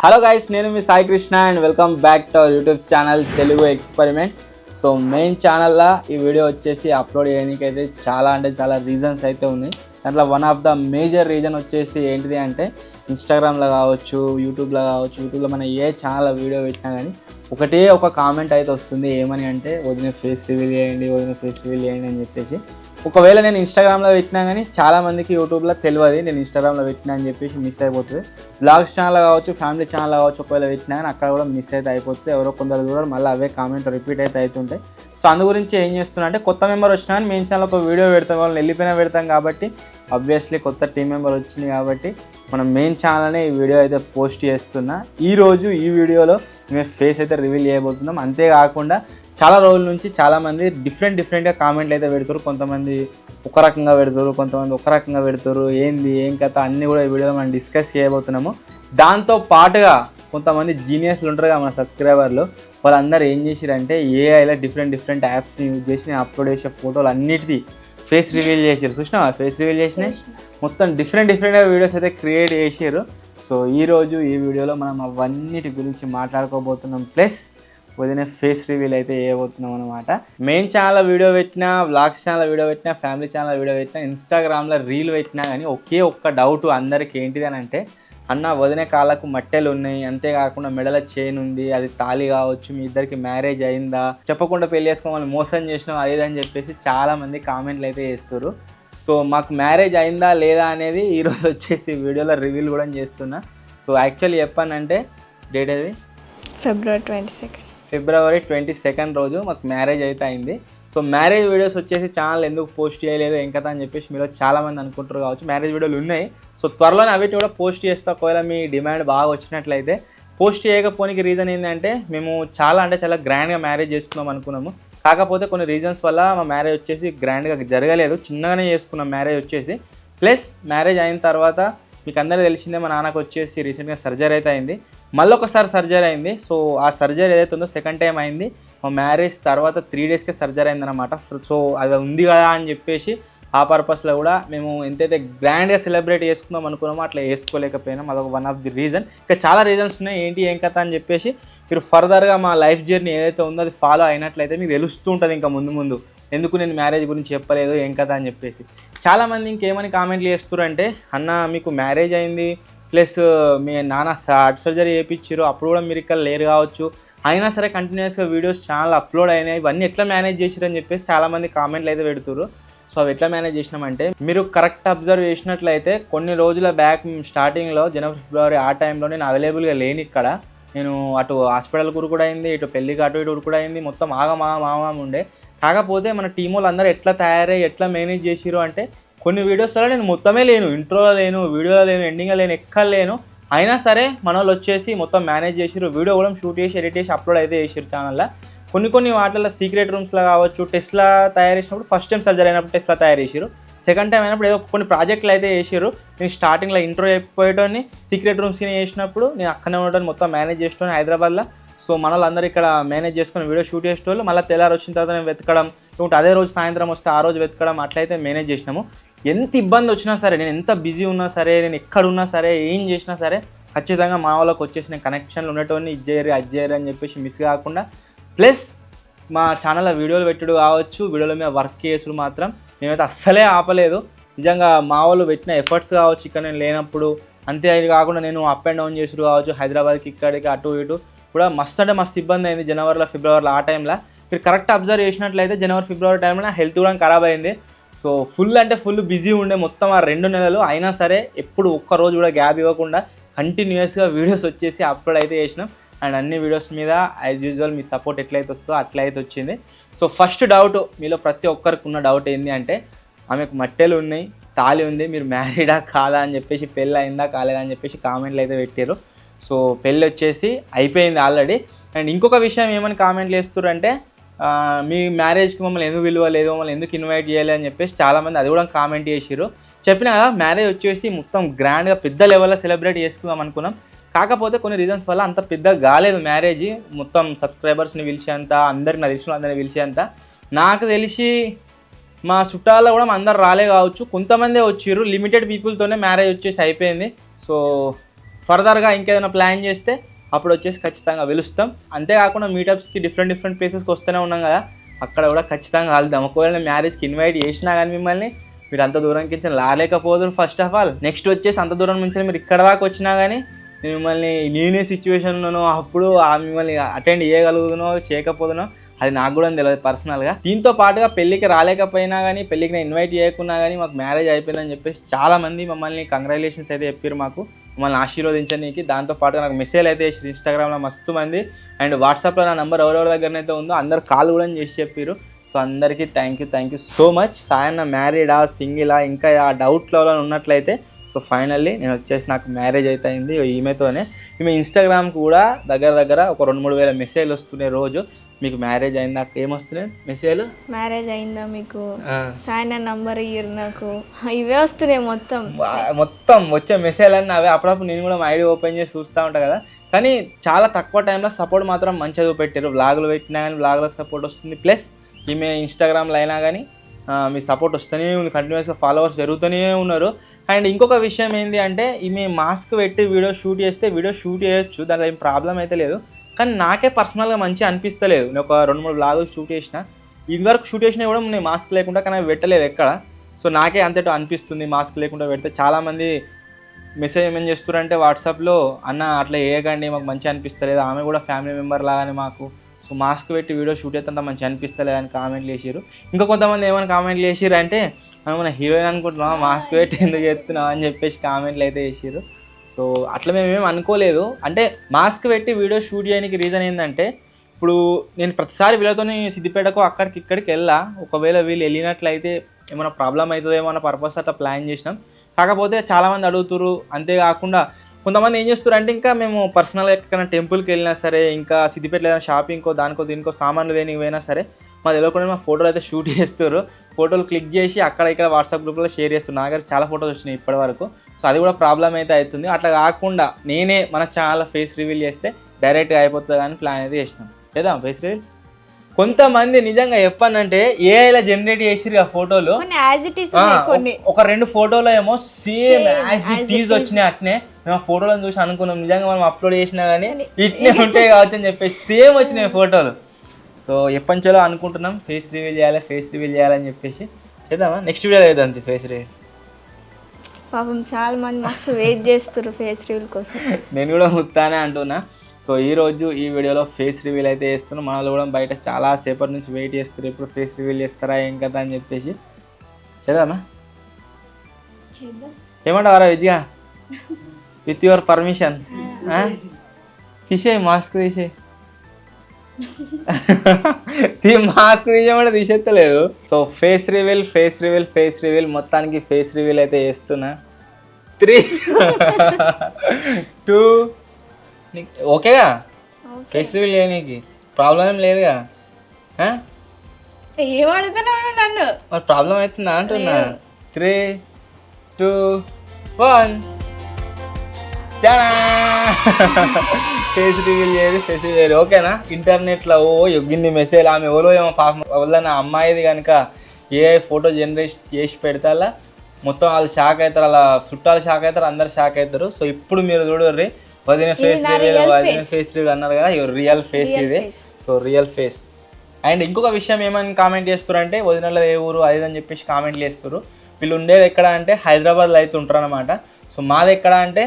Hello guys, నేను మీ Sai Krishna and welcome back to our YouTube channel Telugu experiments. So main ఛానల్లో ఈ వీడియో వచ్చేసి అప్లోడ్ చేయడానికి అయితే చాలా రీజన్స్ అయితే ఉన్నాయి. దాంట్లో one of the major reason వచ్చేసి ఏంటిది అంటే ఇన్స్టాగ్రామ్లో కావచ్చు, యూట్యూబ్లో మన ఏ ఛానల్ వీడియో పెట్టినా కానీ ఒకటే ఒక కామెంట్ అయితే వస్తుంది. ఏమని అంటే వదిన ఫేస్ రివీల్ చేయండి అని చెప్పేసి. ఒకవేళ నేను ఇన్స్టాగ్రామ్లో పెట్టినా కానీ చాలామందికి యూట్యూబ్లో తెలియదు నేను ఇన్స్టాగ్రామ్లో పెట్టినా అని చెప్పేసి మిస్ అయిపోతుంది. బ్లాగ్స్ ఛానల్ కావచ్చు, ఫ్యామిలీ ఛానల్ కావచ్చు, ఒకవేళ పెట్టినా కానీ అక్కడ కూడా మిస్ అయితే అయిపోతుంది. ఎవరో కొందరు కూడా మళ్ళీ అవే కామెంట్ రిపీట్ అయితే అవుతుంటాయి. సో అందు గురించి ఏం చేస్తున్నా అంటే కొత్త మెంబర్ వచ్చినా కానీ మెయిన్ ఛానల్ ఒక వీడియో పెడతాం, వాళ్ళని వెళ్ళిపోయినా పెడతాం కాబట్టి ఆబ్వియస్లీ కొత్త టీం మెంబర్ వచ్చింది కాబట్టి మనం మెయిన్ ఛానల్నే ఈ వీడియో అయితే పోస్ట్ చేస్తున్నా. ఈరోజు ఈ వీడియోలో మేము ఫేస్ అయితే రివీల్ చేయబోతున్నాం. అంతేకాకుండా చాలా రోజుల నుంచి చాలామంది డిఫరెంట్గా కామెంట్లు అయితే పెడతారు. కొంతమంది ఒక రకంగా పెడతారు, కొంతమంది ఒక రకంగా పెడతారు. ఏం కథ అన్నీ కూడా ఈ వీడియోలో మనం డిస్కస్ చేయబోతున్నాము. దాంతో పాటుగా కొంతమంది జీనియస్లు ఉంటారు కదా మన సబ్స్క్రైబర్లు, వాళ్ళందరూ ఏం చేసిరంటే ఏఐలో డిఫరెంట్ యాప్స్ని యూజ్ చేసి నేను అప్లోడ్ చేసే ఫోటోలు అన్నిటిది ఫేస్ రివీల్ చేసారు. చూసినా ఫేస్ రివీల్ చేసినాయి మొత్తం డిఫరెంట్గా వీడియోస్ అయితే క్రియేట్ చేసారు. సో ఈరోజు ఈ వీడియోలో మనం అవన్నిటి గురించి మాట్లాడుకోబోతున్నాం. ప్లస్ వదిన ఫేస్ రివీల్ అయితే చేయబోతున్నాం అనమాట. మెయిన్ ఛానల్ వీడియో పెట్టినా, వ్లాగ్స్ ఛానల్ వీడియో పెట్టినా, ఫ్యామిలీ ఛానల్ వీడియో పెట్టినా, ఇన్స్టాగ్రామ్లో రీల్ పెట్టినా కానీ ఒకే ఒక్క డౌట్ అందరికి ఏంటిది అని అంటే, అన్న వదిన కాళ్ళకు మట్టెలు ఉన్నాయి, అంతేకాకుండా మెడల చైన్ ఉంది, అది తాళి కావచ్చు, మీ ఇద్దరికి మ్యారేజ్ అయిందా, చెప్పకుండా పెళ్లి చేసుకోమని మోసం చేసినాం అది అని చెప్పేసి చాలామంది కామెంట్లు అయితే చేస్తారు. సో మాకు మ్యారేజ్ అయిందా లేదా అనేది ఈరోజు వచ్చేసి వీడియోలో రివీల్ కూడా చేస్తున్నా. సో యాక్చువల్లీ చెప్పానంటే డేట్ అది ఫిబ్రవరి 22 రోజు మాకు మ్యారేజ్ అయితే అయింది. సో మ్యారేజ్ వీడియోస్ వచ్చేసి ఛానల్ ఎందుకు పోస్ట్ చేయలేదు ఏం కదా అని చెప్పేసి మీరు చాలామంది అనుకుంటారు కావచ్చు. మ్యారేజ్ వీడియోలు ఉన్నాయి, సో త్వరలోనే అవిటి కూడా పోస్ట్ చేస్తా. ఒకవేళ మీ డిమాండ్ బాగా వచ్చినట్లయితే. పోస్ట్ చేయకపోనికి రీజన్ ఏంటంటే మేము చాలా గ్రాండ్గా మ్యారేజ్ చేసుకుందాం అనుకున్నాము. కాకపోతే కొన్ని రీజన్స్ వల్ల మా మ్యారేజ్ వచ్చేసి గ్రాండ్గా జరగలేదు, చిన్నగానే చేసుకున్నాం మ్యారేజ్ వచ్చేసి. ప్లస్ మ్యారేజ్ అయిన తర్వాత మీకు అందరికీ తెలిసిందే మా నాన్నకు వచ్చేసి రీసెంట్గా సర్జరీ అయితే అయింది, మళ్ళీ ఒకసారి సర్జరీ అయింది. సో ఆ సర్జరీ ఏదైతే ఉందో సెకండ్ టైం అయింది మా మ్యారేజ్ తర్వాత 3 డేస్కే సర్జరీ అయిందనమాట. సో అది ఉంది కదా అని చెప్పేసి ఆ పర్పస్లో కూడా మేము ఎంతైతే గ్రాండ్గా సెలబ్రేట్ చేసుకుందాం అనుకున్నామో అట్లా చేసుకోలేకపోయినాం. అదొక వన్ ఆఫ్ ది రీజన్. ఇంకా చాలా రీజన్స్ ఉన్నాయి ఏంటి ఏం కథ అని చెప్పేసి మీరు ఫర్దర్గా మా లైఫ్ జర్నీ ఏదైతే ఉందో అది ఫాలో అయినట్లయితే మీకు తెలుస్తూ ఉంటుంది ఇంకా ముందు ఎందుకు నేను మ్యారేజ్ గురించి చెప్పలేదు ఏం కథ అని చెప్పేసి. చాలామంది ఇంకేమని కామెంట్లు చేస్తారంటే, అన్న మీకు మ్యారేజ్ అయింది ప్లస్ మీ నాన్న హార్ట్ సర్జరీ చేయించారు, అప్పుడు కూడా మీరు ఇక్కడ లేరు కావచ్చు, అయినా సరే కంటిన్యూస్గా వీడియోస్ ఛానల్ అప్లోడ్ అయినాయి, ఇవన్నీ ఎట్లా మేనేజ్ చేసారు అని చెప్పేసి చాలామంది కామెంట్లు అయితే పెడుతున్నారు. సో అవి ఎట్లా మేనేజ్ చేసినామంటే, మీరు కరెక్ట్ అబ్జర్వ్ చేసినట్లయితే కొన్ని రోజుల బ్యాక్ స్టార్టింగ్లో జనవరి ఫిబ్రవరి ఆ టైంలో నేను అవైలబుల్గా లేని ఇక్కడ. నేను అటు హాస్పిటల్ కూడా అయింది, ఇటు పెళ్ళికి అటు ఇటు కూడా అయింది, మొత్తం మామ ఉండే. కాకపోతే మన టీం వాళ్ళు అందరూ ఎట్లా తయారై ఎట్లా మేనేజ్ చేసిరు అంటే, కొన్ని వీడియోస్లో నేను మొత్తమే లేను, ఇంట్రోలో లేను, వీడియోలో లేను, ఎండింగ్లో లేను, ఎక్కడ లేను, అయినా సరే మన వాళ్ళు వచ్చేసి మొత్తం మేనేజ్ చేసిరు. వీడియో కూడా షూట్ చేసి ఎడిట్ చేసి అప్లోడ్ అయితే చేసిరు ఛానల్లో. కొన్ని వాటిల్లో సీక్రెట్ రూమ్స్లో కావచ్చు, టెస్లా తయారు చేసినప్పుడు ఫస్ట్ టైం సర్జరీ అయినప్పుడు టెస్లా తయారు చేసిరు, సెకండ్ టైం అయినప్పుడు ఏదో కొన్ని ప్రాజెక్టులు అయితే చేసిరు. నేను స్టార్టింగ్లో ఇంట్రో అయిపోయేటోని, సీక్రెట్ రూమ్స్ని చేసినప్పుడు నేను అక్కడనే ఉండటం మొత్తం మేనేజ్ చేసేటోని హైదరాబాద్లో. సో మన వాళ్ళందరూ ఇక్కడ మేనేజ్ చేసుకుని వీడియో షూట్ చేసేటోళ్ళు, మళ్ళీ తెల్లారి వచ్చిన తర్వాత నేను వెతకడం, లేకుంటే అదే రోజు సాయంత్రం వస్తే ఆ రోజు వెతకడం, అట్లయితే మేనేజ్ చేసినాము. ఎంత ఇబ్బంది వచ్చినా సరే, నేను ఎంత బిజీ ఉన్నా సరే, నేను ఎక్కడున్నా సరే, ఏం చేసినా సరే ఖచ్చితంగా మా వాళ్ళకి వచ్చేసి నేను కనెక్షన్లు ఉండేటోని ఇది చేయరు అని చెప్పేసి మిస్ కాకుండా. ప్లస్ మా ఛానల్లో వీడియోలు పెట్టుడు కావచ్చు, వీడియోల మీద వర్క్ చేసుడు మాత్రం మేమైతే అస్సలే ఆపలేదు. నిజంగా మా వాళ్ళు పెట్టిన ఎఫర్ట్స్ కావచ్చు ఇక్కడ నేను లేనప్పుడు, అంతే అది కాకుండా నేను అప్ అండ్ డౌన్ చేసుడు కావచ్చు, హైదరాబాద్కి ఇక్కడికి అటు ఇటు కూడా మస్తు ఇబ్బంది అయింది జనవరిలో ఫిబ్రవరిలో ఆ టైంలో. మీరు కరెక్ట్ అబ్జర్వ్ చేసినట్లయితే జనవరి ఫిబ్రవరి టైంలో నా హెల్త్ కూడా ఖరాబ్ అయింది. సో ఫుల్ బిజీ ఉండే మొత్తం ఆ 2 నెలలు. అయినా సరే ఎప్పుడు ఒక్కరోజు కూడా గ్యాప్ ఇవ్వకుండా కంటిన్యూస్గా వీడియోస్ వచ్చేసి అప్లోడ్ అయితే చేసినాం. అండ్ అన్ని వీడియోస్ మీద యాజ్ యూజువల్ మీ సపోర్ట్ ఎట్లయితే వస్తుందో అట్లయితే వచ్చింది. సో ఫస్ట్ డౌట్ మీలో ప్రతి ఒక్కరికి ఉన్న డౌట్ ఏంటి అంటే, ఆమెకు మట్టెలు ఉన్నాయి, తాళి ఉంది, మీరు మ్యారీడా కాదా అని చెప్పేసి, పెళ్ళి అయిందా కాలేదా అని చెప్పేసి కామెంట్లు అయితే పెట్టారు. సో పెళ్ళి వచ్చేసి అయిపోయింది ఆల్రెడీ. అండ్ ఇంకొక విషయం ఏమని కామెంట్లు వేస్తారు అంటే, మీ మ్యారేజ్కి మమ్మల్ని ఎందుకు విలువలేదు, మమ్మల్ని ఎందుకు ఇన్వైట్ చేయాలి అని చెప్పేసి చాలామంది అది కూడా కామెంట్ చేసిరు. చెప్పినా కదా మ్యారేజ్ వచ్చేసి మొత్తం గ్రాండ్గా పెద్ద లెవెల్లో సెలబ్రేట్ చేసుకుందాం అనుకున్నాం. కాకపోతే కొన్ని రీజన్స్ వల్ల అంత పెద్దగా కాలేదు మ్యారేజ్. మొత్తం సబ్స్క్రైబర్స్ని పిలిచేంత, అందరికి నాకు తెలిసిన అందరిని పిలిచేంత, నాకు తెలిసి మా చుట్టాల్లో కూడా అందరు రాలే కావచ్చు, కొంతమందే వచ్చిర్రు. లిమిటెడ్ పీపుల్తోనే మ్యారేజ్ వచ్చేసి అయిపోయింది. సో ఫర్దర్గా ఇంకేదైనా ప్లాన్ చేస్తే అప్పుడు వచ్చేసి ఖచ్చితంగా పిలుస్తాం. అంతేకాకుండా మీటప్స్కి డిఫరెంట్ ప్లేసెస్కి వస్తూనే ఉన్నాం కదా, అక్కడ కూడా ఖచ్చితంగా కలుద్దాం. ఒకవేళ మ్యారేజ్కి ఇన్వైట్ చేసినా కానీ మిమ్మల్ని మీరు అంత దూరంకి రాలేకపోదురు. ఫస్ట్ ఆఫ్ ఆల్ నెక్స్ట్ వచ్చేసి అంత దూరం నుంచి మీరు ఇక్కడ దాకా వచ్చినా కానీ మిమ్మల్ని నేనే సిచ్యువేషన్లోనో అప్పుడు మిమ్మల్ని అటెండ్ చేయగలుగుతునో చేయకపోతునో అది నాకు కూడా తెలియదు పర్సనల్గా. దీంతో పాటుగా పెళ్ళికి రాలేకపోయినా కానీ, పెళ్ళికి నేను ఇన్వైట్ చేయకున్నా కానీ మాకు మ్యారేజ్ అయిపోయిందని చెప్పేసి చాలామంది మమ్మల్ని కంగ్రాచులేషన్స్ అయితే చెప్పారు, మాకు మమ్మల్ని ఆశీర్వదించడానికి. దాంతో పాటుగా నాకు మెసేజ్ అయితే చేసి ఇన్స్టాగ్రామ్లో మస్తు మంది, అండ్ వాట్సాప్లో నా నెంబర్ ఎవరెవరి దగ్గరనైతే ఉందో అందరు కాల్ కూడా చేసి చెప్పారు. సో అందరికీ thank you so much. Sayanna మ్యారీడా సింగిలా ఇంకా ఆ డౌట్లో ఉన్నట్లయితే సో ఫైనల్లీ నేను వచ్చేసి నాకు మ్యారేజ్ అయితే అయింది ఈమెతోనే. ఈమె ఇన్స్టాగ్రామ్ కూడా దగ్గర ఒక 2-3 వేల మెసేజ్లు వస్తున్నాయి రోజు. మీకు మ్యారేజ్ అయిందా, ఏమొస్తున్నాయి మెసేజ్లు? మ్యారేజ్ అయిందా మీకు, సాయన నంబర్ ఇయ్యరు నాకు, ఇవే వస్తున్నాయి మొత్తం వచ్చే మెసేజ్ అన్నీ అవే. అప్పుడప్పుడు నేను కూడా మా ఐడి ఓపెన్ చేసి చూస్తూ ఉంటాను కదా, కానీ చాలా తక్కువ టైంలో సపోర్ట్ మాత్రం మంచిగా చూపెట్టారు. వ్లాగులు పెట్టినా కానీ వ్లాగులకు సపోర్ట్ వస్తుంది, ప్లస్ ఈమె ఇన్స్టాగ్రామ్లో అయినా కానీ మీ సపోర్ట్ వస్తూనే ఉంది, కంటిన్యూస్గా ఫాలోవర్స్ జరుగుతూనే ఉన్నారు. అండ్ ఇంకొక విషయం ఏంటి అంటే, ఈమె మాస్క్ పెట్టి వీడియో షూట్ చేస్తే వీడియో షూట్ చేయొచ్చు, దాంట్లో ఏం ప్రాబ్లం అయితే లేదు. కానీ నాకే పర్సనల్గా మంచిగా అనిపిస్తలేదు. నేను ఒక 2-3 వ్లాగులు షూట్ చేసిన, ఇదివరకు షూట్ చేసినా కూడా నేను మాస్క్ లేకుండా కానీ పెట్టలేదు ఎక్కడ. సో నాకే అంతటో అనిపిస్తుంది మాస్క్ లేకుండా పెడితే. చాలామంది మెసేజ్ ఏమేం చేస్తున్నారంటే వాట్సాప్లో, అన్న అట్లా వేయకండి మాకు మంచిగా అనిపిస్తలేదు, ఆమె కూడా ఫ్యామిలీ మెంబర్ లాగానే మాకు, సో మాస్క్ పెట్టి వీడియో షూట్ అయితే అంత మంచిగా అనిపిస్తలేదు అని కామెంట్లు చేసారు. ఇంకా కొంతమంది ఏమైనా కామెంట్లు చేసారు అంటే, మన హీరోయిన్ అనుకుంటున్నావా మాస్క్ పెట్టి ఎందుకు చేస్తున్నావు అని చెప్పేసి కామెంట్లు అయితే చేసారు. సో అట్లా మేమేం అనుకోలేదు. అంటే మాస్క్ పెట్టి వీడియో షూట్ చేయడానికి రీజన్ ఏంటంటే, ఇప్పుడు నేను ప్రతిసారి వీళ్ళతో సిద్దిపేటకు అక్కడికి ఇక్కడికి వెళ్ళా, ఒకవేళ వీళ్ళు వెళ్ళినట్లయితే ఏమైనా ప్రాబ్లం అవుతుందేమో అన్న పర్పస్ అట్లా ప్లాన్ చేసినాం. కాకపోతే చాలామంది అడుగుతురు. అంతేకాకుండా కొంతమంది ఏం చేస్తారు అంటే, ఇంకా మేము పర్సనల్గా ఎక్కడైనా టెంపుల్కి వెళ్ళినా సరే, ఇంకా సిద్దిపేటలో ఏదైనా షాపింగ్కో దానికో దీనికో సామాన్లు దేనికి పోయినా సరే, మా తెలియకుండా మా ఫోటోలు అయితే షూట్ చేస్తారు. ఫోటోలు క్లిక్ చేసి అక్కడ ఇక్కడ వాట్సాప్ గ్రూప్లో షేర్ చేస్తున్నారు. నా దగ్గర చాలా ఫోటోస్ వచ్చినాయి ఇప్పటి వరకు. సో అది కూడా ప్రాబ్లం అయితే అవుతుంది. అట్లా కాకుండా నేనే మన ఛానల్ ఫేస్ రివీల్ చేస్తే డైరెక్ట్గా అయిపోతుంది అని ప్లాన్ అయితే చేసినాం లేదా ఫేస్ రివీల్. కొంతమంది నిజంగా చెప్పానంటే ఏఐలా జనరేట్ చేసిరు ఆ ఫోటోలు, ఒక 2 ఫోటోలు ఏమో సేమ్ యాజ్ ఇట్ ఈజ్ వచ్చినాయి. అట్నే మేము ఆ ఫోటోలను చూసి అనుకున్నాం నిజంగా మనం అప్లోడ్ చేసినా కానీ ఇట్నే ఉంటాయి కావచ్చు అని చెప్పేసి సేమ్ వచ్చినాయి ఫోటోలు. సో ఎప్పటిలో అనుకుంటున్నాం ఫేస్ రివీల్ చేయాలని చెప్పేసి. చేద్దామా నెక్స్ట్ వీడియో లేదు అంతే ఫేస్ రివీల్. పాపం చాలా మంది మస్తు వెయిట్ చేస్తారు ఫేస్ రివీల్ కోసం. నేను కూడా ముత్తానే అంటున్నా. సో ఈరోజు ఈ వీడియోలో ఫేస్ రివీల్ అయితే చేస్తున్నాం. మనలో కూడా బయట చాలా సేపటి నుంచి వెయిట్ చేస్తారు, ఎప్పుడు ఫేస్ రివీల్ చేస్తారా ఏం కదా అని చెప్పేసి. చేద్దామా? ఏమంటావారా విజయ? విత్ యువర్ పర్మిషన్ తీసేయి, మాస్క్ తీసేయి. మాస్క్ తీసేయమంటే తీసేస్తలేదు. సో ఫేస్ రివీల్ మొత్తానికి ఫేస్ రివీల్ అయితే చేస్తున్నా. 3, 2 ఓకేగా? ఫేస్ రివీల్ చేయనీకి ప్రాబ్లం ఏం లేదుగా? నన్ను మరి ప్రాబ్లం అవుతుందా అంటున్నా. 3, 2, 1 ఫేస్ రివీల్ చేయరు ఓకేనా? ఇంటర్నెట్లో ఎగ్గింది మెసేజ్, ఆమె ఎవరో ఏమో పాపం వల్ల అమ్మాయిది కనుక ఏ ఫోటో జనరేట్ చేసి పెడతా మొత్తం వాళ్ళు షాక్ అవుతారు, అలా చుట్టాలు షాక్ అవుతారు, అందరు షాక్ అవుతారు. సో ఇప్పుడు మీరు చూడర్రి వదిన ఫేస్ రివీల్ అన్నారు కదా, రియల్ ఫేస్ ఇది. So real face. అండ్ ఇంకొక విషయం ఏమని కామెంట్ చేస్తారు అంటే, వదినలో ఏ ఊరు అది అని చెప్పేసి కామెంట్లు చేస్తారు. వీళ్ళు ఉండేది ఎక్కడ అంటే హైదరాబాద్లో అయితే ఉంటారు అనమాట. సో మాది ఎక్కడ అంటే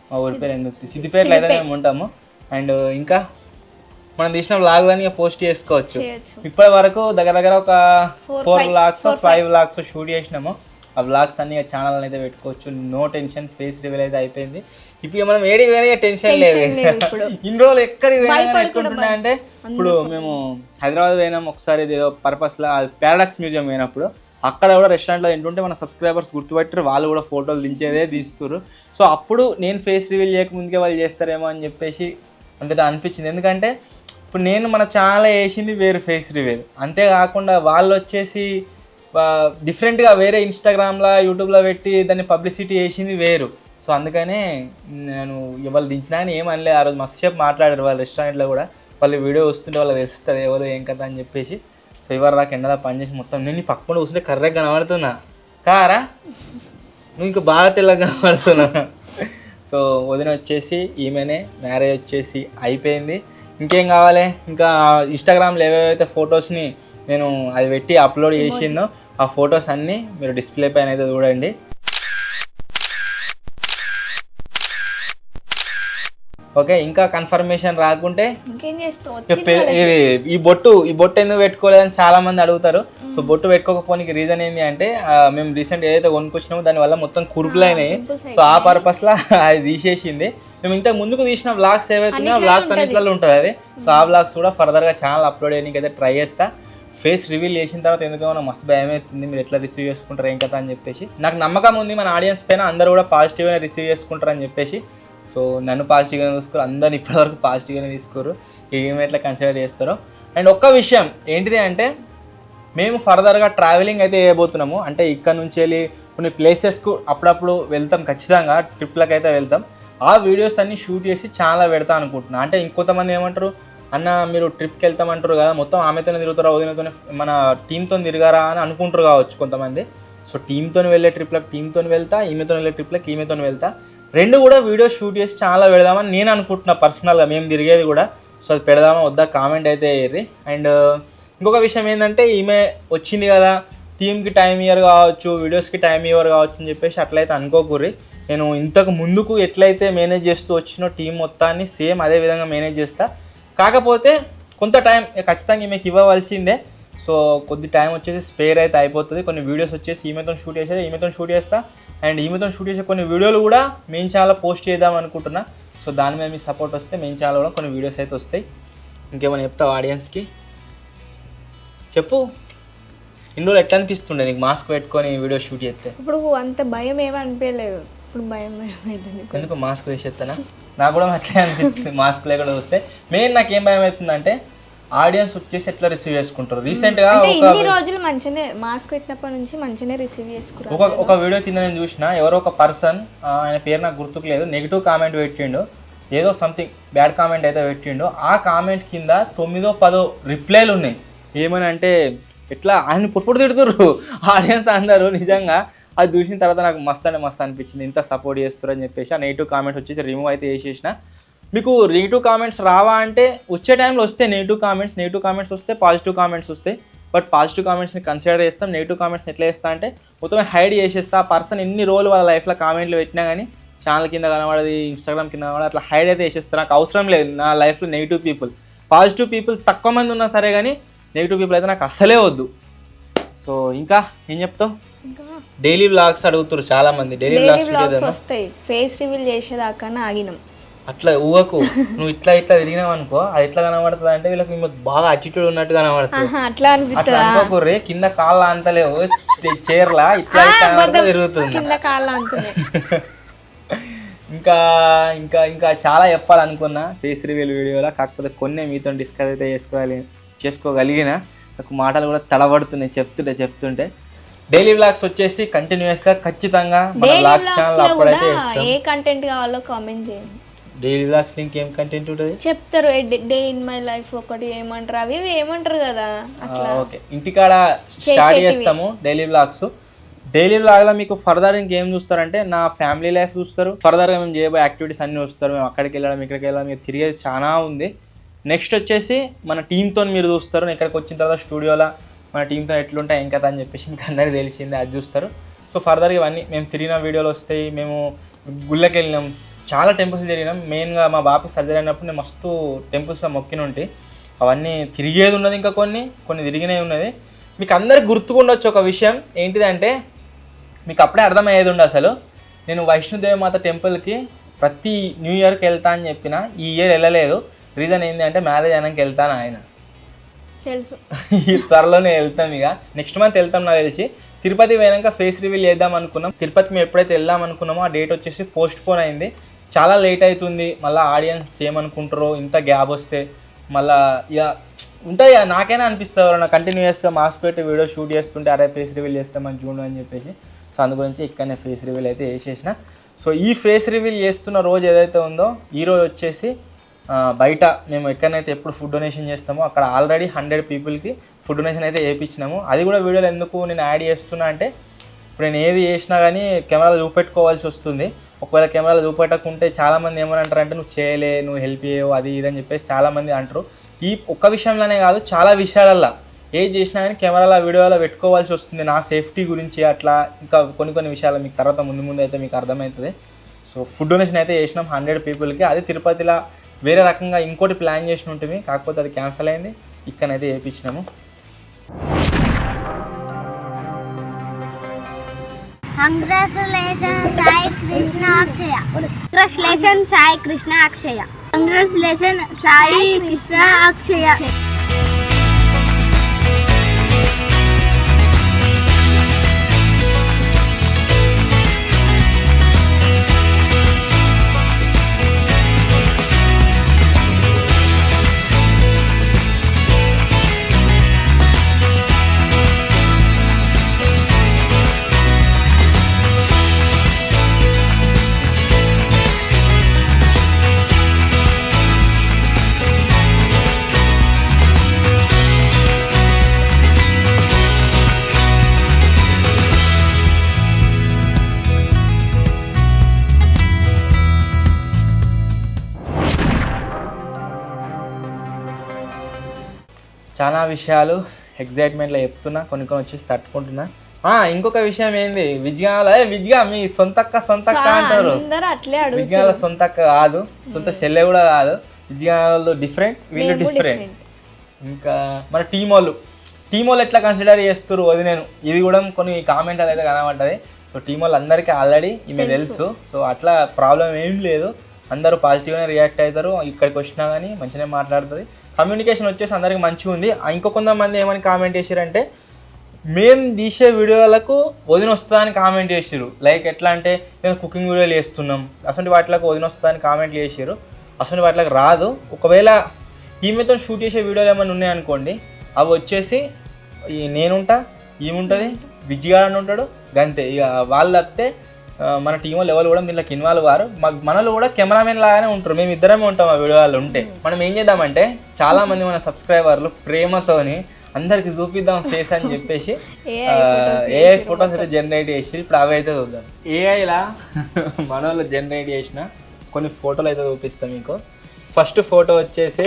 మా ఊరి పేరు ఎందుకు సిద్దిపేటలో అయితే మేము ఉంటాము. అండ్ ఇంకా మనం తీసిన వ్లాగ్లని పోస్ట్ చేసుకోవచ్చు. ఇప్పటి వరకు దగ్గర ఒక 4 వ్లాగ్స్ 5 వ్లాగ్స్ షూట్ చేసినాము. ఆ వ్లాగ్స్ అన్ని ఛానల్ అయితే పెట్టుకోవచ్చు. నో టెన్షన్, ఫేస్ రివీల్ అయితే అయిపోయింది. ఇప్పుడు మనం ఏడికి పోయినా టెన్షన్ లేదు. ఇన్ని రోజులు ఎక్కడికి పోయినా ఎట్లుంటున్నా అంటే, ఇప్పుడు మేము హైదరాబాద్ పోయినాం ఒకసారి పర్పస్లో, పారాడాక్స్ మ్యూజియం పోయినప్పుడు అక్కడ కూడా రెస్టారెంట్లో తింటుంటే మన సబ్స్క్రైబర్స్ గుర్తుపట్టారు, వాళ్ళు కూడా ఫోటోలు తీస్తారు. సో అప్పుడు నేను ఫేస్ రివీల్ చేయకముందుకే వాళ్ళు చేస్తారేమో అని చెప్పేసి అంతటా అనిపించింది. ఎందుకంటే ఇప్పుడు నేను మన ఛానల్ వేసింది వేరు ఫేస్ రివీల్, అంతేకాకుండా వాళ్ళు వచ్చేసి డిఫరెంట్గా వేరే ఇన్స్టాగ్రామ్లో యూట్యూబ్లో పెట్టి దాన్ని పబ్లిసిటీ చేసింది వేరు. సో అందుకనే నేను వాళ్ళు దించినా అని ఏమనలే. ఆ రోజు మస్తు సేపు మాట్లాడారు వాళ్ళు రెస్టారెంట్లో కూడా. వాళ్ళు వీడియో వస్తుంటే వాళ్ళకి తెలుస్తుంది ఎవరు ఏం కదా అని చెప్పేసి. సో ఇవాళ నాకు ఎండలా పనిచేసి మొత్తం నేను పక్కన కూర్చుంటే కర్రెగా కనబడుతున్నా కారా, నువ్వు ఇంకా బాగా తెల్లగా కనబడుతున్నా. సో వదిన వచ్చేసి ఈమెనే, మ్యారేజ్ వచ్చేసి అయిపోయింది. ఇంకేం కావాలి? ఇంకా ఇన్స్టాగ్రామ్లో ఏవేవైతే ఫొటోస్ని నేను అది పెట్టి అప్లోడ్ చేసిందో ఆ ఫొటోస్ అన్నీ మీరు డిస్ప్లే పైన అయితే చూడండి. ఓకే, ఇంకా కన్ఫర్మేషన్ రాకుంటే ఇది ఈ బొట్టు ఎందుకు పెట్టుకోలేదని చాలా మంది అడుగుతారు. సో బొట్టు పెట్టుకోకపోనికి రీజన్ ఏంటి అంటే మేము రీసెంట్ ఏదైతే కొనుక్కొచ్చినామో దానివల్ల మొత్తం కురుపులు అయినాయి. సో ఆ పర్పస్లో అది తీసేసింది. మేము ఇంతకు ముందుకు తీసిన వ్లాగ్స్ ఏవైతే ఉన్నాయో వ్లాగ్స్ అన్నింటిలో ఉంటుంది అది. సో ఆ వ్లాగ్స్ కూడా ఫర్దర్గా ఛానల్ అప్లోడ్ చేయడానికి అయితే ట్రై చేస్తా. ఫేస్ రివీల్ చేసిన తర్వాత ఎందుకో మస్తు భయం అవుతుంది, మీరు ఎట్లా రిసీవ్ చేసుకుంటారు ఏం కదా అని చెప్పేసి. నాకు నమ్మకం ఉంది మన ఆడియన్స్ పైన అందరూ కూడా పాజిటివ్గా రిసీవ్ చేసుకుంటారు అని చెప్పేసి. సో నన్ను పాజిటివ్గానే చూసుకోరు, అందరిని ఇప్పటివరకు పాజిటివ్గానే తీసుకోరు, ఏమి ఎట్లా కన్సిడర్ చేస్తారో. అండ్ ఒక్క విషయం ఏంటిది అంటే మేము ఫర్దర్గా ట్రావెలింగ్ అయితే చేయబోతున్నాము. అంటే ఇక్కడ నుంచి వెళ్ళి కొన్ని ప్లేసెస్కు అప్పుడప్పుడు వెళ్తాం, ఖచ్చితంగా ట్రిప్లకు అయితే వెళ్తాం. ఆ వీడియోస్ అన్నీ షూట్ చేసి చాలా పెడతా అనుకుంటున్నాను. అంటే ఇంకొంతమంది ఏమంటారు, అన్న మీరు ట్రిప్కి వెళ్తామంటారు కదా, మొత్తం ఆమెతోనే తిరుగుతారా, వదినతోనే మన టీంతో తిరిగారా అని అనుకుంటారు కావచ్చు కొంతమంది. సో టీంతో వెళ్ళే ట్రిప్లకు టీంతో వెళ్తా, ఈమెతో వెళ్ళే ట్రిప్లకు ఈమెతో వెళ్తా. రెండు కూడా వీడియోస్ షూట్ చేసి చాలా పెడదామని నేను అనుకుంటున్నా పర్సనల్గా, మేము తిరిగేది కూడా. సో అది పెడదామా వద్దా కామెంట్ అయితే వేయర్రి. అండ్ ఇంకొక విషయం ఏంటంటే ఈమె వచ్చింది కదా, టీమ్కి టైం ఇయర్ కావచ్చు, వీడియోస్కి టైం ఇయర్ కావచ్చు అని చెప్పేసి అట్లయితే అనుకోకూర్రి. నేను ఇంతకు ముందుకు ఎట్లయితే మేనేజ్ చేస్తూ వచ్చినో టీం మొత్తాన్ని సేమ్ అదే విధంగా మేనేజ్ చేస్తా. కాకపోతే కొంత టైం ఖచ్చితంగా ఈమెకి ఇవ్వవలసిందే. సో కొద్ది టైం వచ్చేసి స్పేర్ అయితే అయిపోతుంది. కొన్ని వీడియోస్ వచ్చేసి ఈమెతో షూట్ చేసేది ఈమెతో షూట్ చేస్తా. అండ్ ఈమెతో షూట్ చేసే కొన్ని వీడియోలు కూడా మెయిన్ ఛానల్లో పోస్ట్ చేద్దాం అనుకుంటున్నా. సో దాని మీద మీ సపోర్ట్ వస్తే మెయిన్ ఛానల్ కూడా కొన్ని వీడియోస్ అయితే వస్తాయి. ఇంకేమైనా చెప్తావు ఆడియన్స్కి? చెప్పు. ఇన్ని రోజులు ఎట్లా అనిపిస్తుండే నీకు మాస్క్ పెట్టుకొని వీడియో షూట్ చేస్తే? ఇప్పుడు అంత భయం ఏమీ అనిపించలేదు, ఇప్పుడు భయం అవుతుంది. ఎందుకు మాస్క్ వేసేస్తానా? నాకు కూడా అట్లే అనిపిస్తుంది మాస్క్ లేకుండా వస్తే. మెయిన్ నాకు ఏం భయం అవుతుందంటే ఆడియన్స్ వచ్చేసి ఎట్లా రిసీవ్ చేసుకుంటారు. రీసెంట్గా ఇన్ని రోజులు మంచిగానే మాస్క్ పెట్టినప్పటి నుంచి మంచిగానే రిసీవ్ చేసుకున్నారు. ఒక వీడియో కింద నేను చూసిన, ఎవరో ఒక పర్సన్, ఆయన పేరు నాకు గుర్తుకు లేదు, నెగిటివ్ కామెంట్ పెట్టిండు, ఏదో సంథింగ్ బ్యాడ్ కామెంట్ అయితే పెట్టిండు. ఆ కామెంట్ కింద 9-10 రిప్లైలు ఉన్నాయి. ఏమని అంటే ఎట్లా ఆయన పుట్టుడు తిడుతుర్రు ఆడియన్స్ అందరూ. నిజంగా అది చూసిన తర్వాత నాకు మస్తు అనిపించింది, ఇంత సపోర్ట్ చేస్తారు అని చెప్పేసి. ఆ నెగిటివ్ కామెంట్స్ వచ్చేసి రిమూవ్ అయితే చేసేసిన. మీకు నెగిటివ్ కామెంట్స్ రావా అంటే వచ్చే టైంలో వస్తే నెగిటివ్ కామెంట్స్ వస్తే పాజిటివ్ కామెంట్స్ వస్తాయి. బట్ పాజిటివ్ కామెంట్స్ని కన్సిడర్ చేస్తాం, నెగిటివ్ కామెంట్స్ని ఎట్లా చేస్తా అంటే మొత్తం హైడ్ చేసేస్తా. ఆ పర్సన్ ఎన్ని రోజులు వాళ్ళ లైఫ్లో కామెంట్లు పెట్టినా కానీ ఛానల్ కింద కనబడది, ఇన్స్టాగ్రామ్ కింద కనబడి అట్లా హైడ్ అయితే చేసేస్తారు. నాకు అవసరం లేదు నా లైఫ్లో నెగిటివ్ పీపుల్. పాజిటివ్ పీపుల్ తక్కువ మంది ఉన్నా సరే కానీ నెగిటివ్ పీపుల్ అయితే నాకు అస్సలే వద్దు. సో ఇంకా ఏం చెప్తావు? డైలీ వ్లాగ్స్ అడుగుతారు చాలా మంది, డైలీ వ్లాగ్స్ వస్తాయి. ఫేస్ రివీల్ చేసేదాకా ఆగినాం. అట్లా ఊహకు నువ్వు ఇట్లా తిరిగినావు అనుకో, అది ఎట్లా కనబడుతుంది అంటే వీళ్ళకి బాగా అటిట్యూడ్ ఉన్నట్టు కనబడుతుంది. అట్లా అనుకోకూర్రే, కింద కాళ్ళ అంతలేవు, చీరలా ఇట్లా తిరుగుతుంది. ఇంకా ఇంకా ఇంకా చాలా చెప్పాలనుకున్నా ఫేస్ రివీల్ వీడియోలో, కాకపోతే కొన్ని మీతో డిస్కస్ అయితే చేసుకోగలిగిన. నాకు మాటలు కూడా తడబడుతున్నాయి చెప్తుంటే. డైలీ వ్లాగ్స్ వచ్చేసి కంటిన్యూస్గా ఖచ్చితంగా మన వ్లాగ్ ఛానల్ అప్పుడైతే ఏ కంటెంట్ కావాలో కామెంట్ చేయండి. డైలీ వ్లాగ్స్ లింక్ ఏం కంటెంట్ ఉంటుంది చెప్తారు, డే ఇన్ మై లైఫ్ ఒకటి ఏమంటారు, అవి ఏమంటారు కదా అట్లా. ఓకే, ఇంటికాడ స్టార్ట్ చేస్తాము డైలీ వ్లాగ్స్. డైలీ వ్లాగ్లో మీకు ఫర్దర్ ఇంకేం చూస్తారంటే నా ఫ్యామిలీ లైఫ్ చూస్తారు, ఫర్దర్గా మేము చేయబోయే యాక్టివిటీస్ అన్నీ చూస్తారు. మేము అక్కడికి వెళ్ళడం ఇక్కడికి వెళ్ళడం, మీరు తిరిగేది చాలా ఉంది. నెక్స్ట్ వచ్చేసి మన టీంతో మీరు చూస్తారు. ఇక్కడికి వచ్చిన తర్వాత స్టూడియోలో మన టీంతో ఎట్లుంటాయి ఏం కదా అని చెప్పేసి మీకు అందరికీ తెలిసిందే, అది చూస్తారు. సో ఫర్దర్గా ఇవన్నీ మేము తిరిగిన వీడియోలు వస్తాయి. మేము గుళ్ళకి వెళ్ళినాం, చాలా టెంపుల్స్ తిరిగినాం. మెయిన్గా మా బాబుకి సర్జరీ అయినప్పుడు నేను మస్తు టెంపుల్స్లో మొక్కిన ఉంటాయి. అవన్నీ తిరిగేది ఉన్నది, ఇంకా కొన్ని తిరిగినవి ఉన్నది. మీకు అందరికి గుర్తుకుండొచ్చు ఒక విషయం ఏంటిదంటే, మీకు అప్పుడే అర్థమయ్యేది ఉండే అసలు. నేను వైష్ణోదేవి మాత టెంపుల్కి ప్రతి న్యూ ఇయర్కి వెళ్తా అని చెప్పిన, ఈ ఇయర్ వెళ్ళలేదు. రీజన్ ఏంటి అంటే మ్యారేజ్ అయినాక వెళ్తాను ఆయన తెలుసు. ఈ త్వరలోనే వెళ్తాం, ఇక నెక్స్ట్ మంత్ వెళ్తాం నాకు తెలిసి. తిరుపతి పోయినాక ఫేస్ రివీల్ చేద్దాం అనుకున్నాం. తిరుపతికి మేము ఎప్పుడైతే వెళ్దాం అనుకున్నామో ఆ డేట్ వచ్చేసి పోస్ట్ పోన్ అయింది. చాలా లేట్ అవుతుంది. మళ్ళీ ఆడియన్స్ ఏమనుకుంటారో ఇంత గ్యాప్ వస్తే, మళ్ళీ ఇక ఉంటాయి. నాకైనా అనిపిస్తుంది ఎవరైనా కంటిన్యూస్గా మాస్క్ పెట్టి వీడియో షూట్ చేస్తుంటే అరే ఫేస్ రివీల్ చేస్తే మంచిగా ఉండు అని చెప్పేసి. సో అందు గురించి ఇక్కడనే ఫేస్ రివీల్ అయితే వేసేసిన. సో ఈ ఫేస్ రివీల్ చేస్తున్న రోజు ఏదైతే ఉందో ఈ రోజు వచ్చేసి బయట మేము ఎక్కడైతే ఎప్పుడు ఫుడ్ డొనేషన్ చేస్తామో అక్కడ ఆల్రెడీ 100 పీపుల్కి ఫుడ్ డొనేషన్ అయితే వేయించినాము. అది కూడా వీడియోలో ఎందుకు నేను యాడ్ చేస్తున్నా అంటే, ఇప్పుడు నేను ఏది చేసినా కానీ కెమెరాలో చూపెట్టుకోవాల్సి వస్తుంది. ఒకవేళ కెమెరాలో చూపెట్టకుంటే చాలామంది ఏమని నువ్వు చేయలే, నువ్వు హెల్ప్ చేయవు, అది ఇది అని చెప్పేసి చాలామంది అంటారు. ఈ ఒక్క విషయంలోనే కాదు, చాలా విషయాలల్లో ఏది చేసినా కానీ కెమెరాలో వీడియోలో పెట్టుకోవాల్సి వస్తుంది. నా సేఫ్టీ గురించి అట్లా ఇంకా కొన్ని విషయాలు మీకు తర్వాత ముందు అయితే మీకు అర్థమవుతుంది. సో ఫుడ్ డొనేషన్ అయితే చేసినాం 100 పీపుల్కి. అది తిరుపతిలో వేరే రకంగా ఇంకోటి ప్లాన్ చేసి ఉంటుంది, కాకపోతే అది క్యాన్సిల్ అయింది. ఇక్కడైతే చేయించినాము. Congratulations Sai Krishna Akshaya. Congratulations Sai Krishna Akshaya. Congratulations Sai Krishna Akshaya. చాలా విషయాలు ఎగ్జైట్మెంట్లో చెప్తున్నా, కొన్ని వచ్చేసి తట్టుకుంటున్నా. ఇంకొక విషయం ఏంది, విజ్గా మీ సొంతక్క అంటారు. విజ్ఞాల సొంతక్క కాదు, సొంత చెల్లె కూడా కాదు. విజ్ఞానాలు డిఫరెంట్, వీళ్ళు డిఫరెంట్. ఇంకా మన టీం వాళ్ళు ఎట్లా కన్సిడర్ చేస్తారు వదిలేను, ఇది కూడా కొన్ని కామెంట్ అయితే కనబడ్డది. సో టీం వాళ్ళు అందరికీ ఆల్రెడీ ఈమె తెలుసు. సో అట్లా ప్రాబ్లం ఏం లేదు, అందరూ పాజిటివ్గానే రియాక్ట్ అవుతారు. ఇక్కడికి వచ్చినా కానీ మంచిగానే మాట్లాడుతుంది. కమ్యూనికేషన్ వచ్చేసి అందరికి మంచిగా ఉంది. ఇంకో కొంతమంది ఏమని కామెంట్ చేసారంటే, మేము తీసే వీడియోలకు వదిన వస్తుందని కామెంట్ చేసారు. లైక్ ఎట్లా అంటే, నేను కుకింగ్ వీడియోలు చేస్తున్నాం, అసలు వాటికి వదిన వస్తుందని కామెంట్ చేసారు. అసలు వాటికి రాదు. ఒకవేళ ఈమెతో షూట్ చేసే వీడియోలు ఏమైనా ఉన్నాయనుకోండి, అవి వచ్చేసి నేనుంటా, ఈముంటుంది, విజయగాడు ఉంటాడు, గంతే. ఇక వాళ్ళు వస్తే మన టీం వాళ్ళు ఎవరు కూడా వీళ్ళకి ఇన్వాల్వ్ కారు. మనలో కూడా కెమెరామెన్ లాగానే ఉంటారు, మేము ఇద్దరమే ఉంటాం ఆ వీడియోలో ఉంటే. మనం ఏం చేద్దామంటే, చాలా మంది మన సబ్స్క్రైబర్లు ప్రేమతోని అందరికి చూపిద్దాం ఫేస్ అని చెప్పేసి ఏఐ ఫొటోస్ అయితే జనరేట్ చేసి ఇప్పుడు అవి అయితే చూద్దాం. ఏఐలా మన వాళ్ళు జనరేట్ చేసిన కొన్ని ఫోటోలు అయితే చూపిస్తాం మీకు. ఫస్ట్ ఫోటో వచ్చేసి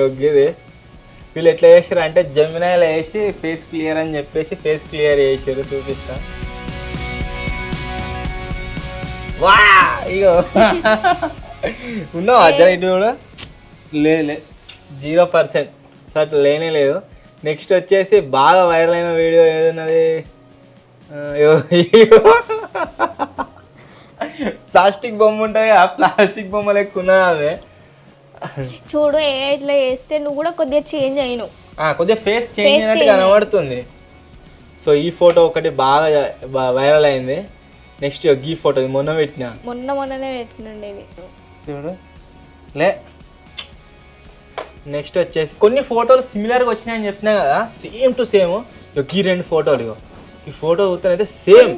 యోగ్యది. వీళ్ళు ఎట్లా చేసారు అంటే, జెమినాయిలో వేసి ఫేస్ క్లియర్ అని చెప్పేసి ఫేస్ క్లియర్ చేసారు. చూపిస్తా. వా ఇగో ఉన్నావు అజ్జన ఇటు కూడా లేదు, 0%. సో అట్లా లేనే లేదు. నెక్స్ట్ వచ్చేసి బాగా వైరల్ అయిన వీడియో ఏదన్నది, ప్లాస్టిక్ బొమ్మ ఉంటుంది, ఆ ప్లాస్టిక్ బొమ్మ లెక్క ఉన్నది అదే. చూడు ఇట్లా చేస్తే నువ్వు కూడా కొద్దిగా చేంజ్ అయినావు, కొద్దిగా ఫేస్ చేంజ్ అయినట్టు కనబడుతుంది. సో ఈ ఫోటో ఒకటి బాగా వైరల్ అయింది. నెక్స్ట్ ఈ ఫోటో మొన్ననే పెట్టినండి ఇది చూడు. నెక్స్ట్ వచ్చేసి కొన్ని ఫోటోలు సిమిలర్గా వచ్చినాయని చెప్పినా కదా, సేమ్ టు సేమ్. ఈ 2 ఫోటోలు, ఈ ఫోటో అయితే సేమ్.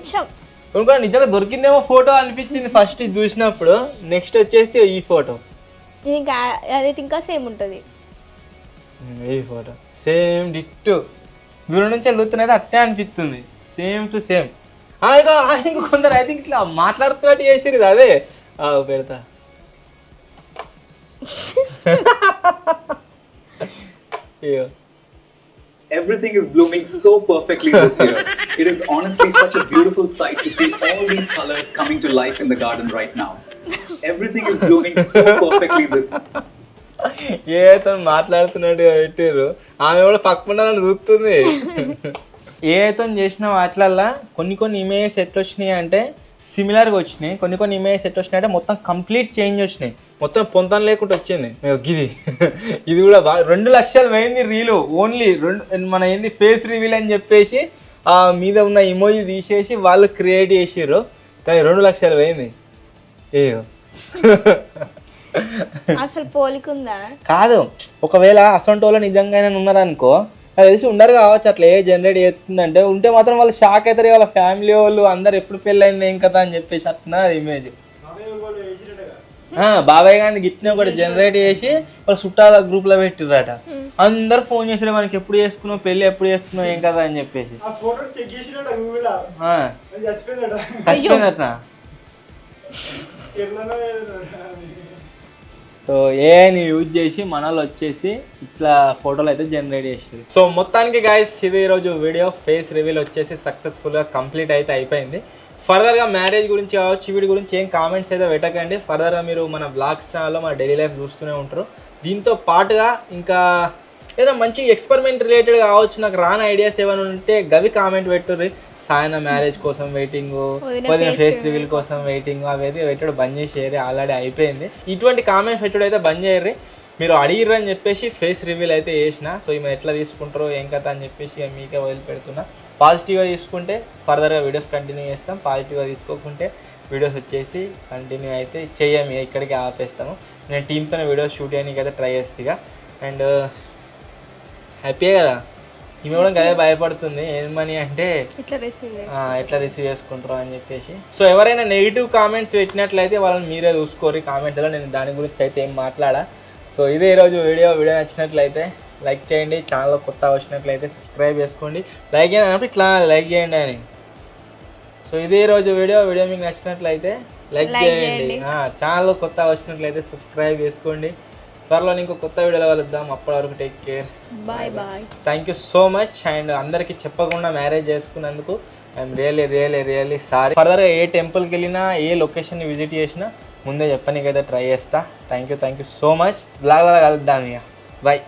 ఇంకా నిజంగా దొరికిందేమో ఫోటో అనిపించింది ఫస్ట్ ఇది చూసినప్పుడు. నెక్స్ట్ వచ్చేసి ఈ ఫోటో, అది ఇంకా సేమ్ ఉంటుంది. ఈ ఫోటో సేమ్ డిట్టు, దూరం నుంచి వెళ్తున్నది అట్టే అనిపిస్తుంది, సేమ్ టు సేమ్. ఇంకా కొందరు ఐ థింక్ ఇట్లా మాట్లాడుతున్నట్టు చేసారు ఇది. అదే పెడతా. Everything is blooming so perfectly this year. It is honestly such a beautiful sight to see all these colors coming to life in the garden right now. Everything is blooming so perfectly this year. ఏతో మాట్లాడుతున్నట్టు పెట్టారు. ఆమె కూడా పక్కన చూస్తుంది. ఏతో చేసిన వాటిలల్లా కొన్ని ఇమేజెస్ ఎట్లా వచ్చినాయి అంటే సిమిలర్గా వచ్చినాయి, కొన్ని ఇమేజెస్ ఎట్లా వచ్చినాయి అంటే మొత్తం కంప్లీట్ చేంజ్ వచ్చినాయి, మొత్తం పొంతం లేకుండా వచ్చింది. ఇది కూడా బాగా 2 లక్షలు పోయింది రీలు. ఓన్లీ మన ఏంది ఫేస్ రివీల్ అని చెప్పేసి ఆ మీద ఉన్న ఇమోజీ తీసేసి వాళ్ళు క్రియేట్ చేసారు, కానీ 2 లక్షలు పోయింది. అసలు పోలికుందా కాదు. ఒకవేళ అసొంటి వాళ్ళు నిజంగానే ఉన్నారనుకో, నాకు తెలిసి ఉండరు కావచ్చు. అట్లా ఏ జనరేట్ చేస్తుందంటే, ఉంటే మాత్రం వాళ్ళు షాక్ అవుతారు. వాళ్ళ ఫ్యామిలీ వాళ్ళు అందరు ఎప్పుడు పెళ్ళైంది ఏం కదా అని చెప్పేసి అట్లా ఇమేజ్. బాబాయ్ గాంధీ గిట్టిన ఒకటి జనరేట్ చేసి వాళ్ళ చుట్టాల గ్రూప్ లో పెట్టిర్రట. అందరు ఫోన్ చేసారు, మనకి ఎప్పుడు చేస్తున్నావు పెళ్లి, ఎప్పుడు చేస్తున్నావు ఏం కదా అని చెప్పేసి. చచ్చిపోయిందట. సో ఏఐని యూజ్ చేసి మనలో వచ్చేసి ఇట్లా ఫోటోలు అయితే జనరేట్ చేసేది. సో మొత్తానికి గైస్ ఇది ఈరోజు వీడియో ఫేస్ రివీల్ వచ్చేసి సక్సెస్ఫుల్గా కంప్లీట్ అయితే అయిపోయింది. ఫర్దర్గా మ్యారేజ్ గురించి కావచ్చు వీడి గురించి ఏం కామెంట్స్ అయితే పెట్టకండి. ఫర్దర్గా మీరు మన బ్లాగ్స్ ఛానల్లో మన డైలీ లైఫ్ చూస్తూనే ఉంటారు. దీంతో పాటుగా ఇంకా ఏదైనా మంచి ఎక్స్పెరిమెంట్ రిలేటెడ్ కావచ్చు, నాకు రాని ఐడియాస్ ఏమైనా ఉంటే గవి కామెంట్ పెట్టుర్రి. సాయన మ్యారేజ్ కోసం వెయిటింగ్, వదిన ఫేస్ రివీల్ కోసం వెయిటింగ్, అవి అయితే పెట్టడం బంద్ చేసేయరు, ఆల్రెడీ అయిపోయింది. ఇటువంటి కామెంట్స్ పెట్టడం అయితే బంద్ చేయర్రి. మీరు అడిగిర్రు అని చెప్పేసి ఫేస్ రివీల్ అయితే చేసిన. సో ఈమె ఎట్లా తీసుకుంటారో ఏం కథ అని చెప్పేసి మీకే వదిలిపెడుతున్నా. పాజిటివ్గా తీసుకుంటే ఫర్దర్గా వీడియోస్ కంటిన్యూ చేస్తాం, పాజిటివ్గా తీసుకోకుంటే వీడియోస్ వచ్చేసి కంటిన్యూ అయితే చేయము, ఇక్కడికి ఆపేస్తాము. నేను టీంతోనే వీడియోస్ షూట్ చేయడానికి అయితే ట్రై చేస్తా. అండ్ హ్యాపీయే కదా, ఈమె కూడా అదే భయపడుతుంది ఏమని అంటే ఎట్లా రిసీవ్ చేసుకుంటారో అని చెప్పేసి. సో ఎవరైనా నెగిటివ్ కామెంట్స్ పెట్టినట్లయితే వాళ్ళని మీరే చూసుకోరు కామెంట్లో, నేను దాని గురించి అయితే ఏం మాట్లాడా. సో ఇదే ఈరోజు వీడియో నచ్చినట్లయితే లైక్ చేయండి, ఛానల్లో కొత్త వచ్చినట్లయితే సబ్స్క్రైబ్ చేసుకోండి. లైక్ చేయండి ఇట్లా లైక్ చేయండి అని. సో ఇదే ఈరోజు వీడియో మీకు నచ్చినట్లయితే లైక్ చేయండి, ఛానల్లో కొత్త వచ్చినట్లయితే సబ్స్క్రైబ్ చేసుకోండి. త్వరలో ఇంకో కొత్త వీడియోలో కలుద్దాం. అప్పటి వరకు take care, bye bye. Thank you so much. And అందరికీ చెప్పకుండా మ్యారేజ్ చేసుకున్నందుకు ఐఎమ్ రియల్లీ సారీ. ఫర్దర్గా ఏ టెంపుల్కి వెళ్ళినా ఏ లొకేషన్ని విజిట్ చేసినా ముందే చెప్పనీకైతే ట్రై చేస్తా. Thank you so much. బ్లాగ్లో కలుద్దాం ఇక, బాయ్.